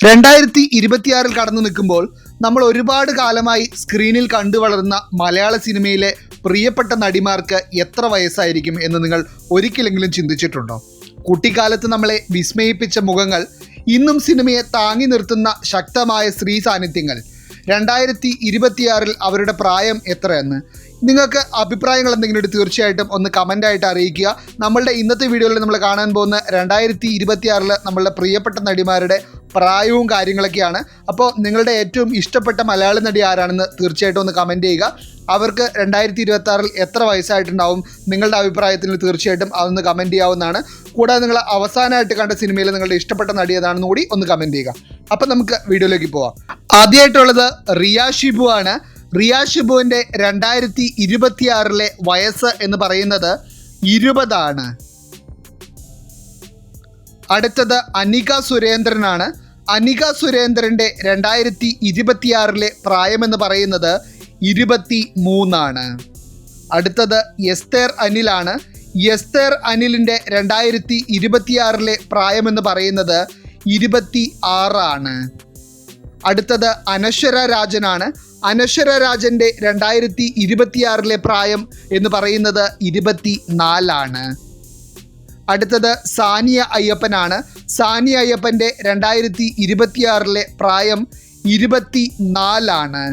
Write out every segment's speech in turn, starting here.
2026 കടന്നു നിൽക്കുമ്പോൾ നമ്മൾ ഒരുപാട് കാലമായി സ്ക്രീനിൽ കണ്ടു വളർന്ന മലയാള സിനിമയിലെ പ്രിയപ്പെട്ട നടിമാർക്ക് എത്ര വയസ്സായിരിക്കും എന്ന് നിങ്ങൾ ഒരിക്കലെങ്കിലും ചിന്തിച്ചിട്ടുണ്ടോ? കുട്ടിക്കാലത്ത് നമ്മളെ വിസ്മയിപ്പിച്ച മുഖങ്ങൾ, ഇന്നും സിനിമയെ താങ്ങി നിർത്തുന്ന ശക്തമായ സ്ത്രീ സാന്നിധ്യങ്ങൾ. 2026 അവരുടെ പ്രായം എത്രയെന്ന് നിങ്ങൾക്ക് അഭിപ്രായങ്ങൾ എന്തെങ്കിലും തീർച്ചയായിട്ടും ഒന്ന് കമൻ്റായിട്ട് അറിയിക്കുക. നമ്മളുടെ ഇന്നത്തെ വീഡിയോയിൽ നമ്മൾ കാണാൻ പോകുന്ന 2026 നമ്മളുടെ പ്രിയപ്പെട്ട നടിമാരുടെ പ്രായവും കാര്യങ്ങളൊക്കെയാണ്. അപ്പോൾ നിങ്ങളുടെ ഏറ്റവും ഇഷ്ടപ്പെട്ട മലയാള നടി ആരാണെന്ന് തീർച്ചയായിട്ടും ഒന്ന് കമൻറ്റ് ചെയ്യുക. അവർക്ക് 2026 എത്ര വയസ്സായിട്ടുണ്ടാവും? നിങ്ങളുടെ അഭിപ്രായത്തിൽ തീർച്ചയായിട്ടും അതൊന്ന് കമൻറ്റ് ചെയ്യാവുന്നതാണ്. കൂടാതെ നിങ്ങൾ അവസാനമായിട്ട് കണ്ട സിനിമയിൽ നിങ്ങളുടെ ഇഷ്ടപ്പെട്ട നടി ഏതാണെന്ന് കൂടി ഒന്ന് കമൻറ്റ് ചെയ്യുക. അപ്പം നമുക്ക് വീഡിയോയിലേക്ക് പോവാം. ആദ്യമായിട്ടുള്ളത് റിയ ഷിബു ആണ്. റിയ ഷിബുവിൻ്റെ 2026 വയസ്സ് എന്ന് പറയുന്നത് 20 ആണ്. അടുത്തത് അനിക സുരേന്ദ്രനാണ്. അനിക സുരേന്ദ്രൻ്റെ 2026 പ്രായമെന്ന് പറയുന്നത് 23 ആണ്. അടുത്തത് എസ്തേർ അനിലാണ്. എസ്തേർ അനിലിൻ്റെ 2026 പ്രായമെന്ന് പറയുന്നത് 26 ആണ്. അടുത്തത് അനശ്വര രാജനാണ്. അനശ്വര രാജൻ്റെ 2026 പ്രായം എന്ന് പറയുന്നത് 24 ആണ്. അടുത്തത് സാനിയ അയ്യപ്പനാണ്. സാനിയ അയ്യപ്പൻ്റെ 2026 പ്രായം 24 ആണ്.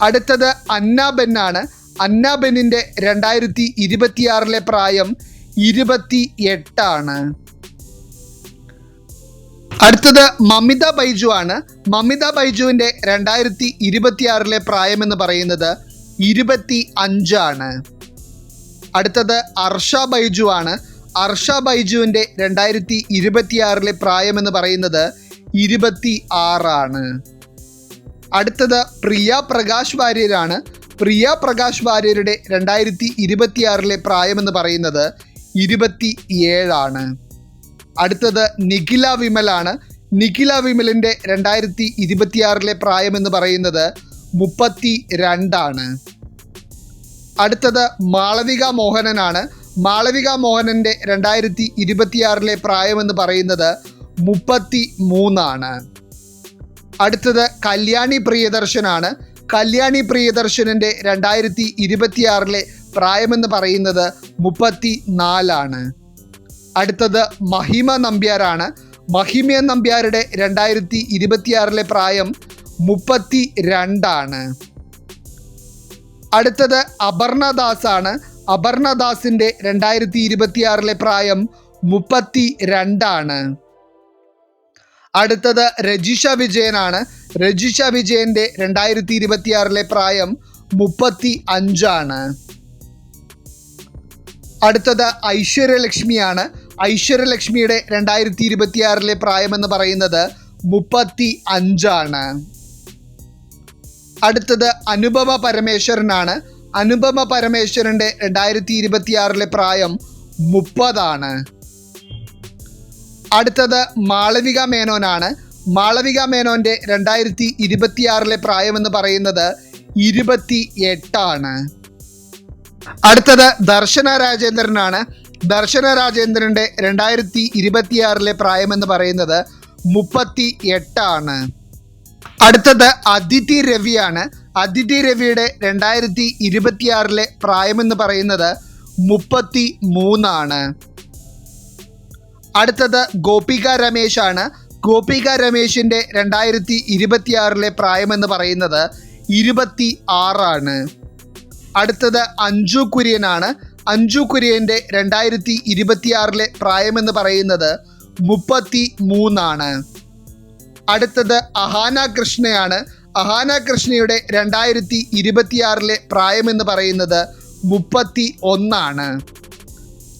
അടുത്തത് അന്നാബെന്നാണ്. അന്നാബെന്നിൻ്റെ 2026 പ്രായം 28 ആണ്. അടുത്തത് മമിത ബൈജു ആണ്. മമിത ബൈജുവിൻ്റെ 2026 പ്രായം എന്ന് പറയുന്നത് 25 ആണ്. അടുത്തത് അർഷ ബൈജു ആണ്. അർഷ ബൈജുവിൻ്റെ 2026 പ്രായം എന്ന് പറയുന്നത് 26 ആണ്. അടുത്തത് പ്രിയ പ്രകാശ് വാര്യരാണ്. പ്രിയ പ്രകാശ് വാര്യരുടെ 2026 പ്രായം എന്ന് പറയുന്നത് 27 ആണ്. അടുത്തത് നിഖില വിമലാണ്. നിഖില വിമലിൻ്റെ 2026 പ്രായം എന്ന് പറയുന്നത് 32 ആണ്. അടുത്തത് മാളവിക മോഹനനാണ്. മാളവിക മോഹനൻ്റെ 2026 പ്രായം എന്ന് പറയുന്നത് 33 ആണ്. അടുത്തത് കല്യാണി പ്രിയദർശനാണ്. കല്യാണി പ്രിയദർശനൻ്റെ 2026 പ്രായമെന്ന് പറയുന്നത് 34 ആണ്. അടുത്തത് മഹിമ നമ്പ്യാരാണ്. മഹിമ നമ്പ്യാരുടെ 2026 പ്രായം 32 ആണ്. അടുത്തത് അപർണ ദാസ് ആണ്. അപർണ ദാസിൻ്റെ 2026 പ്രായം 32 ആണ്. അടുത്തത് രജിഷ വിജയനാണ്. രജിഷ വിജയൻ്റെ 2026 പ്രായം 35 ആണ്. അടുത്തത് ഐശ്വര്യലക്ഷ്മിയാണ്. ഐശ്വര്യലക്ഷ്മിയുടെ 2026 പ്രായം എന്ന് പറയുന്നത് 35 ആണ്. അടുത്തത് അനുപമ പരമേശ്വരനാണ്. അനുപമ പരമേശ്വരൻ്റെ 2026 പ്രായം 30 ആണ്. അടുത്തത് മാളവിക മേനോനാണ്. മാളവിക മേനോൻ്റെ 2026 പ്രായം എന്ന് പറയുന്നത് 28 ആണ്. അടുത്തത് ദർശന രാജേന്ദ്രനാണ്. ദർശന രാജേന്ദ്രൻ്റെ 2026 പ്രായം എന്ന് പറയുന്നത് 38 ആണ്. അടുത്തത് അദിതി രവിയാണ്. അദിതി രവിയുടെ 2026 പ്രായമെന്ന് പറയുന്നത് 33 ആണ്. അടുത്തത് ഗോപിക രമേശ് ആണ്. ഗോപിക രമേശിൻ്റെ 2026 പ്രായമെന്ന് പറയുന്നത് 26 ആണ്. അടുത്തത് അഞ്ജു കുര്യനാണ്. അഞ്ജു കുര്യൻ്റെ 2026 പ്രായമെന്ന് പറയുന്നത് 33 ആണ്. അടുത്തത് അഹാന കൃഷ്ണയാണ്. അഹാന കൃഷ്ണയുടെ 2026 പ്രായമെന്ന് പറയുന്നത് 31 ആണ്.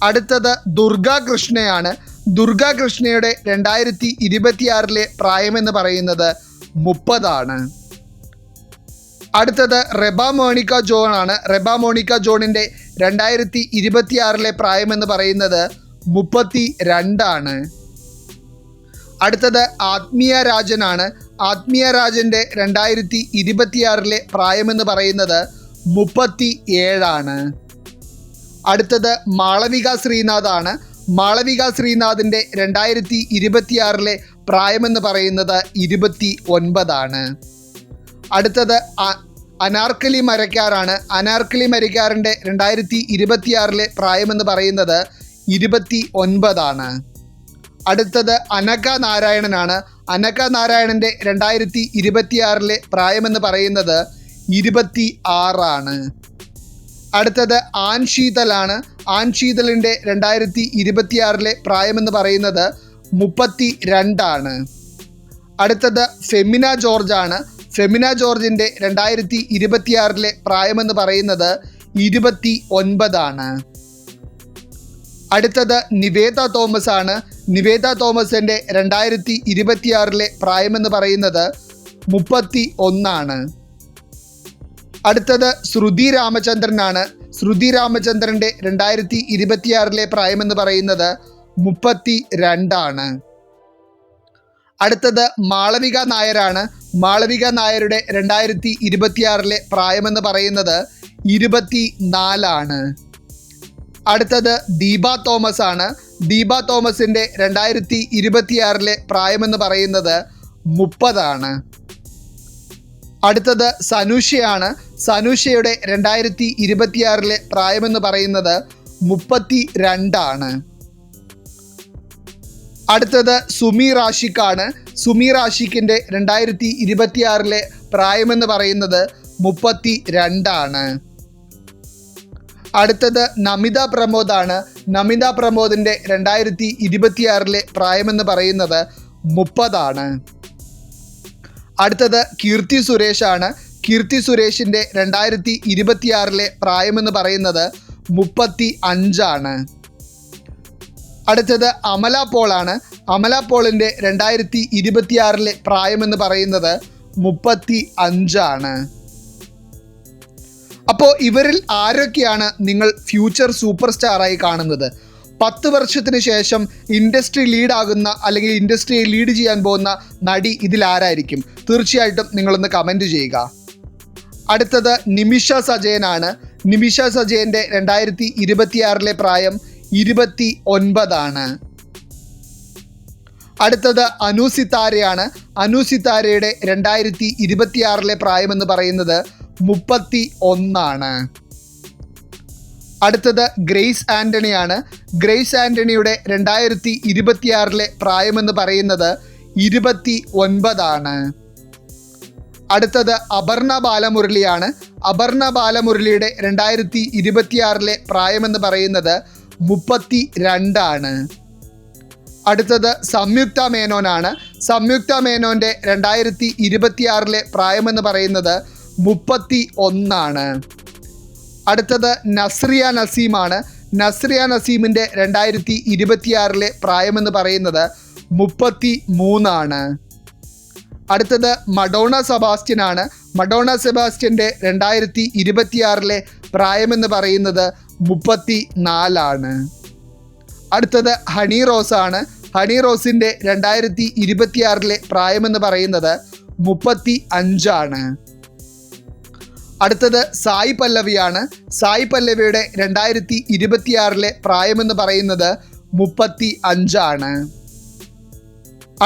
അടുത്തത് ദുർഗ കൃഷ്ണയാണ്. ദുർഗ കൃഷ്ണയുടെ 2026 പ്രായമെന്ന് പറയുന്നത് 30 ആണ്. അടുത്തത് റെബ മോണിക്ക ജോൺ ആണ്. റെബ മോണിക്ക ജോണിൻ്റെ 2026 പ്രായമെന്ന് പറയുന്നത് 32 ആണ്. അടുത്തത് ആത്മീയ രാജനാണ്. ആത്മീയ രാജൻ്റെ 2026 പ്രായമെന്ന് പറയുന്നത് 37 ആണ്. അടുത്തത് മാളവിക ശ്രീനാഥാണ്. മാളവിക ശ്രീനാഥിൻ്റെ 2026 പ്രായമെന്ന് പറയുന്നത് 29. അടുത്തത് അനാർക്കലി മരക്കാറാണ്. അനാർക്കലി മരക്കാറിൻ്റെ 2026 പ്രായമെന്ന് പറയുന്നത് 29. അടുത്തത് അനഘ നാരായണനാണ്. അനഘ നാരായണൻ്റെ 2026 പ്രായമെന്ന് പറയുന്നത് 26. അടുത്തത് ആൻ ശീതലാണ്. ആൻ ശീതലിൻ്റെ 2026 പ്രായമെന്ന് പറയുന്നത് 32. അടുത്തത് ഫെമിന ജോർജ് ആണ്. ഫെമിന ജോർജിൻ്റെ 2026 പ്രായമെന്ന് പറയുന്നത് 29. അടുത്തത് നിവേദ തോമസ് ആണ്. നിവേദ തോമസിൻ്റെ 2026 പ്രായമെന്ന് പറയുന്നത് 31. അടുത്തത് ശ്രുതി രാമചന്ദ്രനാണ്. ശ്രുതി രാമചന്ദ്രൻ്റെ 2026 പ്രായമെന്ന് പറയുന്നത് 32. അടുത്തത് മാളവിക നായരാണ്. മാളവിക നായരുടെ 2026 പ്രായമെന്ന് പറയുന്നത് 24. അടുത്തത് ദീപ തോമസ് ആണ്. ദീപ തോമസിൻ്റെ 2026 പ്രായമെന്ന് പറയുന്നത് 30. അടുത്തത് സനുഷയാണ്. സനുഷയുടെ 2026 പ്രായമെന്ന് പറയുന്നത് 32. അടുത്തത് സുമി റാഷിഖാണ്. സുമി റാഷിഖിൻ്റെ 2026 പ്രായമെന്ന് പറയുന്നത് 32. അടുത്തത് നമിത പ്രമോദാണ്. നമിത പ്രമോദിൻ്റെ 2026 പ്രായമെന്ന് പറയുന്നത് 30. അടുത്തത് കീർത്തി സുരേഷാണ്. കീർത്തി സുരേഷിൻ്റെ 2026 പ്രായമെന്ന് പറയുന്നത് 35. അടുത്തത് അമല പോളാണ്. അമല പോളിൻ്റെ 2026 പ്രായമെന്ന് പറയുന്നത് 35. അപ്പോൾ ഇവരിൽ ആരൊക്കെയാണ് നിങ്ങൾ ഫ്യൂച്ചർ സൂപ്പർ സ്റ്റാറായി കാണുന്നത്? 10 വർഷത്തിന് ശേഷം ഇൻഡസ്ട്രി ലീഡാകുന്ന അല്ലെങ്കിൽ ഇൻഡസ്ട്രിയെ ലീഡ് ചെയ്യാൻ പോകുന്ന നടി ഇതിലാരായിരിക്കും? തീർച്ചയായിട്ടും നിങ്ങളൊന്ന് കമൻറ്റ് ചെയ്യുക. അടുത്തത് നിമിഷ സജയനാണ്. നിമിഷ സജയൻ്റെ 2026 പ്രായം 29. അടുത്തത് അനു സിത്താരയാണ്. അനു സിത്താരയുടെ 2026 പ്രായമെന്ന് പറയുന്നത് 31. അടുത്തത് ഗ്രേസ് ആൻ്റണിയാണ്. ഗ്രേസ് ആൻ്റണിയുടെ 2026 പ്രായമെന്ന് പറയുന്നത് 29. അടുത്തത് അപർണ ബാലമുരളിയാണ്. അപർണ ബാലമുരളിയുടെ 2026 പ്രായമെന്ന് പറയുന്നത് 32. അടുത്തത് സംയുക്ത മേനോനാണ്. സംയുക്ത മേനോൻ്റെ 2026 പ്രായമെന്ന് പറയുന്നത് 31. അടുത്തത് നസ്രിയ നസീമാണ്. നസ്രിയ നസീമിൻ്റെ 2026 പ്രായമെന്ന് പറയുന്നത് 33. അടുത്തത് മഡോണ സെബാസ്റ്റ്യൻ ആണ്. മഡോണ സെബാസ്റ്റ്യൻ്റെ 2026 പ്രായമെന്ന് പറയുന്നത് 34. അടുത്തത് ഹണി റോസ് ആണ്. ഹണി റോസിൻ്റെ 2026 പ്രായമെന്ന് പറയുന്നത് 35. അടുത്തത് സായി പല്ലവിയാണ്. സായി പല്ലവിയുടെ 2026 പ്രായമെന്ന് പറയുന്നത് 35.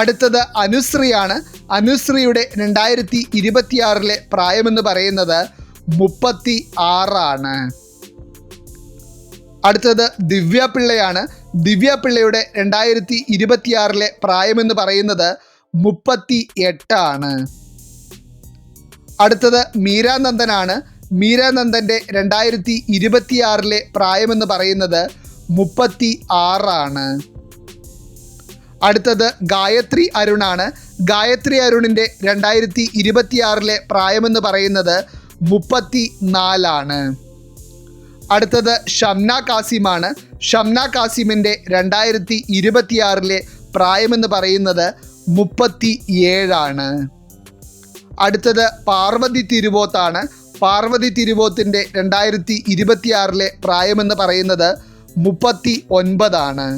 അടുത്തത് അനുശ്രീയാണ്. അനുശ്രീയുടെ 2026 പ്രായമെന്ന് പറയുന്നത് 36. അടുത്തത് ദിവ്യ പിള്ളയാണ്. ദിവ്യ പിള്ളയുടെ 2026 പ്രായമെന്ന് പറയുന്നത് 38. അടുത്തത് മീരാനന്ദനാണ്. മീരാനന്ദൻ്റെ 2026 പ്രായമെന്ന് പറയുന്നത് 36. അടുത്തത് ഗായത്രി അരുണാണ്. ഗായത്രി അരുണിൻ്റെ 2026 പ്രായമെന്ന് പറയുന്നത് 34. അടുത്തത് ഷംന കാസിമാണ്. ഷംന കാസിമിൻ്റെ 2026 പ്രായമെന്ന് പറയുന്നത് 37. അടുത്തത് പാർവതി തിരുവോത്താണ്. പാർവതി തിരുവോത്തിൻ്റെ 2026 പ്രായമെന്ന് പറയുന്നത് 39.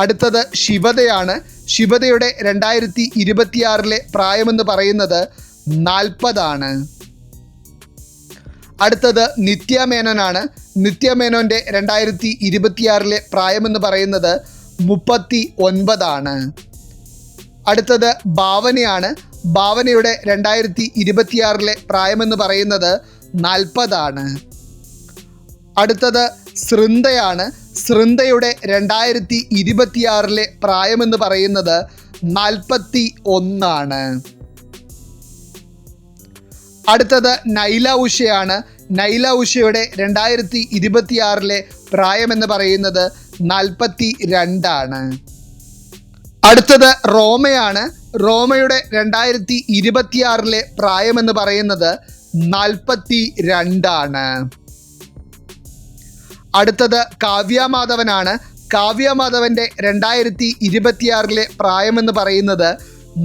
അടുത്തത് ശിവതയാണ്. ശിവതയുടെ 2026 പ്രായമെന്ന് പറയുന്നത് 40. അടുത്തത് നിത്യമേനോനാണ്. നിത്യമേനോൻ്റെ 2026 പ്രായമെന്ന് പറയുന്നത് 39. അടുത്തത് ഭാവനയാണ്. ഭാവനയുടെ 2026 പ്രായമെന്ന് പറയുന്നത് 40 അടുത്തത് സൃന്ദയാണ്. സൃന്ദയുടെ 2026 പ്രായമെന്ന് പറയുന്നത് 41 അടുത്തത് നൈല ഉഷയാണ്. നൈല ഉഷയുടെ 2026 പ്രായമെന്ന് പറയുന്നത് 42 അടുത്തത് റോമയാണ്. റോമയുടെ 2026 പ്രായമെന്ന് പറയുന്നത് 42 അടുത്തത് കാവ്യമാധവനാണ്. കാവ്യമാധവന്റെ 2026 പ്രായമെന്ന് പറയുന്നത്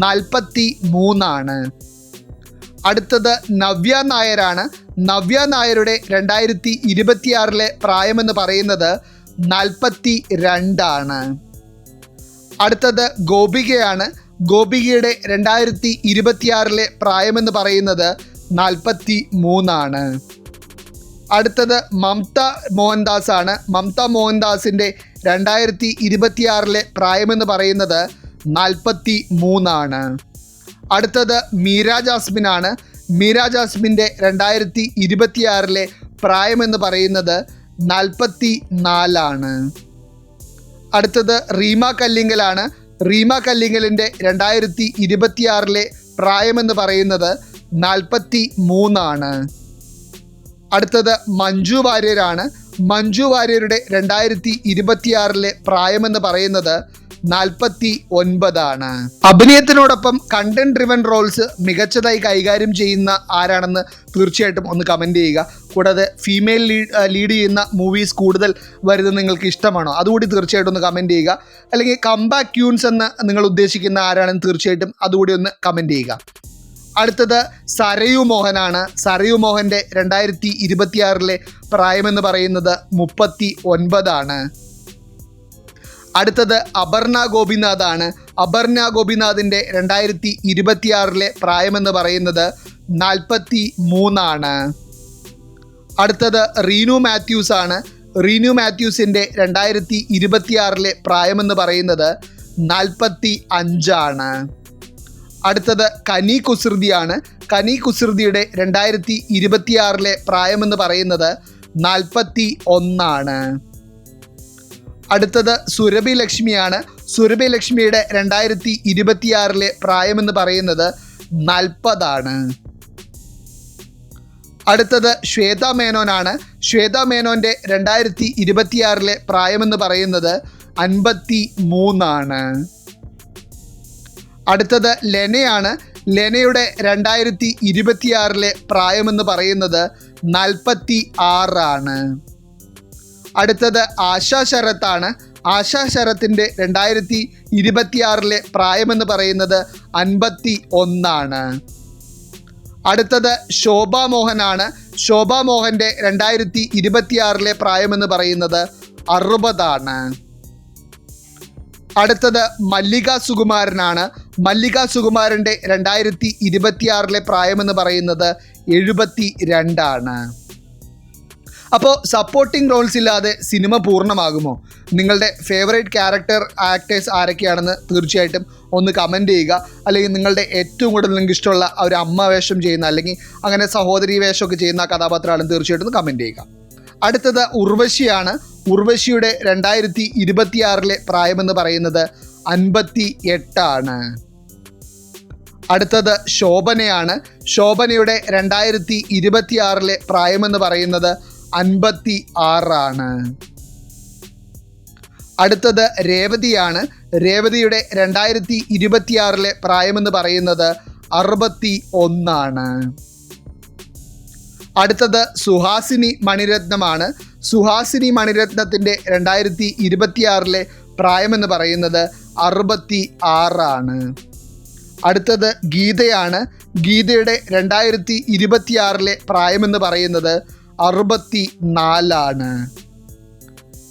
43 അടുത്തത് നവ്യ നായരാണ്. നവ്യ നായരുടെ 2026 പ്രായമെന്ന് പറയുന്നത് 42 അടുത്തത് ഗോപികയാണ്. ഗോപികയുടെ 2026 പ്രായമെന്ന് പറയുന്നത് 43 അടുത്തത് മമത മോഹൻദാസ് ആണ്. മമത മോഹൻദാസിൻ്റെ 2026 പ്രായമെന്ന് പറയുന്നത് 43 അടുത്തത് മീര ജാസ്മിനാണ്. മീര ജാസ്മിൻ്റെ 2026 പ്രായമെന്ന് പറയുന്നത് 44 അടുത്തത് റീമ കല്ലിങ്കലാണ്. റീമ കല്ലിങ്കലിൻ്റെ 2026 പ്രായമെന്ന് പറയുന്നത് 43 അടുത്തത് മഞ്ജു വാര്യരാണ്. മഞ്ജു വാര്യരുടെ 2026 പ്രായമെന്ന് പറയുന്നത് 49 അഭിനയത്തിനോടൊപ്പം കണ്ടന്റ് ഡ്രിവൻ റോൾസ് മികച്ചതായി കൈകാര്യം ചെയ്യുന്ന ആരാണെന്ന് തീർച്ചയായിട്ടും ഒന്ന് കമൻറ്റ് ചെയ്യുക. കൂടാതെ ഫീമെയിൽ ലീഡ് ചെയ്യുന്ന മൂവീസ് കൂടുതൽ വരുന്നത് നിങ്ങൾക്ക് ഇഷ്ടമാണോ അതുകൂടി തീർച്ചയായിട്ടും ഒന്ന് കമൻറ്റ് ചെയ്യുക. അല്ലെങ്കിൽ കംബാക്ക് ക്യൂൻസ് എന്ന് നിങ്ങൾ ഉദ്ദേശിക്കുന്ന ആരാണെന്ന് തീർച്ചയായിട്ടും അതുകൂടി ഒന്ന് കമൻറ്റ് ചെയ്യുക. അടുത്തത് സരയു മോഹനാണ്. സരയു മോഹൻ്റെ 2026 പ്രായമെന്ന് പറയുന്നത് 39 അടുത്തത് അപർണ ഗോപിനാഥാണ്. അപർണ ഗോപിനാഥിൻ്റെ 2026 പ്രായമെന്ന് പറയുന്നത് 43 അടുത്തത് റീനു മാത്യൂസ് ആണ്. റീനു മാത്യൂസിൻ്റെ 2026 പ്രായമെന്ന് പറയുന്നത് 45 അടുത്തത് കനി കുസൃതിയാണ്. കനി കുസൃതിയുടെ 2026 പ്രായമെന്ന് പറയുന്നത് 41 അടുത്തത് സുരഭി ലക്ഷ്മിയാണ്. സുരഭി ലക്ഷ്മിയുടെ 2026 പ്രായമെന്ന് പറയുന്നത് 40 അടുത്തത് ശ്വേത മേനോനാണ്. ശ്വേത മേനോൻ്റെ 2026 പ്രായമെന്ന് പറയുന്നത് 53 അടുത്തത് ലെനയാണ്. ലെനയുടെ 2026 പ്രായമെന്ന് പറയുന്നത് 46 അടുത്തത് ആശാ ശരത്താണ്. ആശാ ശരത്തിൻ്റെ 2026 പ്രായമെന്ന് പറയുന്നത് 51 അടുത്തത് ശോഭ മോഹനാണ്. ശോഭ മോഹൻ്റെ 2026 പ്രായമെന്ന് പറയുന്നത് 60 അടുത്തത് മല്ലിക സുകുമാരനാണ്. മല്ലിക സുകുമാരൻ്റെ 2026 പ്രായമെന്ന് പറയുന്നത് 72 അപ്പോൾ സപ്പോർട്ടിംഗ് റോൾസ് ഇല്ലാതെ സിനിമ പൂർണ്ണമാകുമോ? നിങ്ങളുടെ ഫേവറേറ്റ് ക്യാരക്ടർ ആക്ടേഴ്സ് ആരൊക്കെയാണെന്ന് തീർച്ചയായിട്ടും ഒന്ന് കമൻറ്റ് ചെയ്യുക. അല്ലെങ്കിൽ നിങ്ങളുടെ ഏറ്റവും കൂടുതൽ നിങ്ങൾക്ക് ഇഷ്ടമുള്ള ഒരു അമ്മ വേഷം ചെയ്യുന്ന അല്ലെങ്കിൽ അങ്ങനെ സഹോദരി വേഷമൊക്കെ ചെയ്യുന്ന കഥാപാത്രമാണെന്ന് തീർച്ചയായിട്ടും ഒന്ന് കമൻറ്റ് ചെയ്യുക. അടുത്തത് ഉർവശിയാണ്. ഉർവശിയുടെ 2026 പ്രായമെന്ന് പറയുന്നത് 58 അടുത്തത് ശോഭനയാണ്. ശോഭനയുടെ 2026 പ്രായമെന്ന് പറയുന്നത് 56 അടുത്തത് രേവതിയാണ്. രേവതിയുടെ 2026 പ്രായമെന്ന് പറയുന്നത് 61 അടുത്തത് സുഹാസിനി മണിരത്നമാണ്. സുഹാസിനി മണിരത്നത്തിൻ്റെ 2026 പ്രായമെന്ന് പറയുന്നത് 66 അടുത്തത് ഗീതയാണ്. ഗീതയുടെ 2026 പ്രായമെന്ന് പറയുന്നത് 64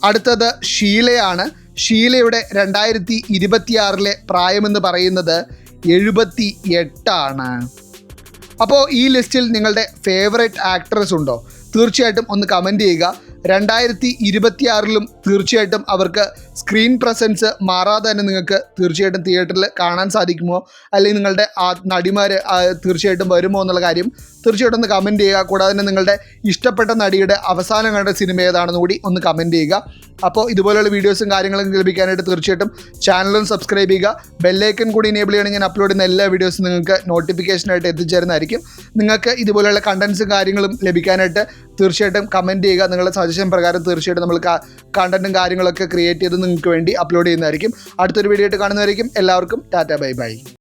അടുത്തത് ഷീലയാണ്. ഷീലയുടെ 2026 പ്രായമെന്ന് പറയുന്നത് 78 അപ്പോൾ ഈ ലിസ്റ്റിൽ നിങ്ങളുടെ ഫേവറേറ്റ് ആക്ട്രസ് ഉണ്ടോ? തീർച്ചയായിട്ടും ഒന്ന് കമൻറ്റ് ചെയ്യുക. 2026 തീർച്ചയായിട്ടും അവർക്ക് സ്ക്രീൻ പ്രസൻസ് മാറാതെ തന്നെ നിങ്ങൾക്ക് തീർച്ചയായിട്ടും തിയേറ്ററിൽ കാണാൻ സാധിക്കുമോ, അല്ലെങ്കിൽ നിങ്ങളുടെ ആ നടിമാർ തീർച്ചയായിട്ടും വരുമോ എന്നുള്ള കാര്യം തീർച്ചയായിട്ടും ഒന്ന് കമൻറ്റ് ചെയ്യുക. കൂടാതെ തന്നെ നിങ്ങളുടെ ഇഷ്ടപ്പെട്ട നടിയുടെ അവസാനം കണ്ട സിനിമ ഏതാണെന്ന് കൂടി ഒന്ന് കമൻറ്റ് ചെയ്യുക. അപ്പോൾ ഇതുപോലെയുള്ള വീഡിയോസും കാര്യങ്ങളും ലഭിക്കാനായിട്ട് തീർച്ചയായിട്ടും ചാനലും സബ്സ്ക്രൈബ് ചെയ്യുക. ബെല്ലൈക്കൺ കൂടി എനേബിൾ ചെയ്യണമെങ്കിൽ ഞാൻ അപ്ലോഡ് ചെയ്യുന്ന എല്ലാ വീഡിയോസും നിങ്ങൾക്ക് നോട്ടിഫിക്കേഷനായിട്ട് എത്തിച്ചേരുന്നതായിരിക്കും. നിങ്ങൾക്ക് ഇതുപോലെയുള്ള കണ്ടൻസും കാര്യങ്ങളും ലഭിക്കാനായിട്ട് തീർച്ചയായിട്ടും കമൻറ്റ് ചെയ്യുക. നിങ്ങളുടെ സജഷൻ പ്രകാരം തീർച്ചയായിട്ടും നമ്മൾ കണ്ടൻറ്റും കാര്യങ്ങളൊക്കെ ക്രിയേറ്റ് ചെയ്ത് നിങ്ങൾക്ക് വേണ്ടി അപ്ലോഡ് ചെയ്യുന്നതായിരിക്കും. അടുത്തൊരു വീഡിയോ ആയിട്ട് കാണുന്നതായിരിക്കും. എല്ലാവർക്കും ടാറ്റ ബൈ ബൈ.